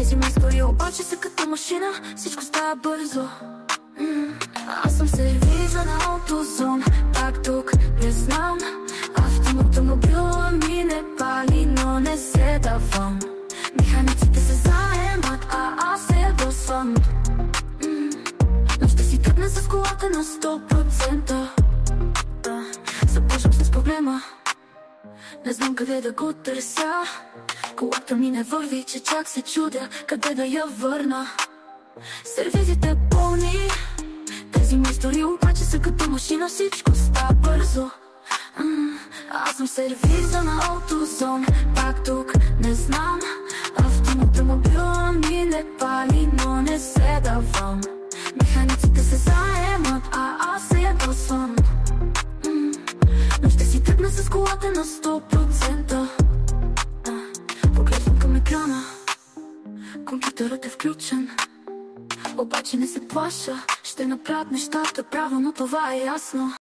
Тези ми истории обаче са като машина, всичко става бързо. Аз съм сервиза на AutoZone, пак тук не знам. Автомобила ми не пали, но не се давам. Механиците се заемат, а аз се ядосвам. Но ще си тръгна с колата на 100%. Започвам с проблема, не знам къде да го търся. Колата ми не върви, че чак се чудя къде да я върна. Сервизите пълни, тези ми истории обаче са като машина, всичко става бързо. Аз съм сервиза на AutoZone, пак тук не знам. Автомобила ми не пали, но не се давам. Механиците се заемат, а аз се ядосвам. Но ще си тръгна с колата на 100%. Поглеждам към екрана, компютърът е включен. Обаче не се плаша, ще направят нещата правилно, това е ясно.